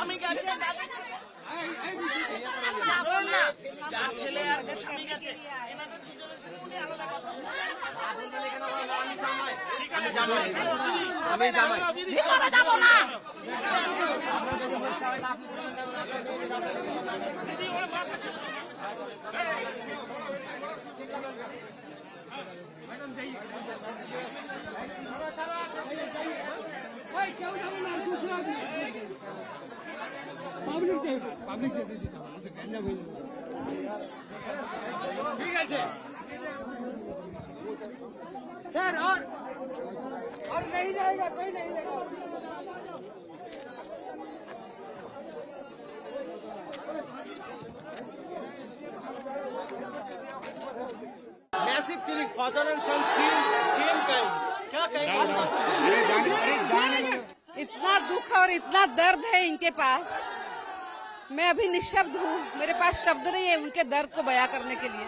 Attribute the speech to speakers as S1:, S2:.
S1: স্বামী গেছে, যার ছেলে আর যার স্বামী গেছে, এনাদের দুজনের সঙ্গে উনি আলাদা কথা বলবেন।
S2: আমি জামাই
S1: ভিতরে যাবো না।
S2: ঠিক আছে
S3: सर और नहीं जाएगा, कोई नहीं जाएगा।
S2: massive killing, father and son killed same time. क्या कहेंगे?
S4: इतना दुख और इतना दर्द है इनके पास, मैं अभी निशब्द हूँ, मेरे पास शब्द नहीं है उनके दर्द को बयां करने के लिए।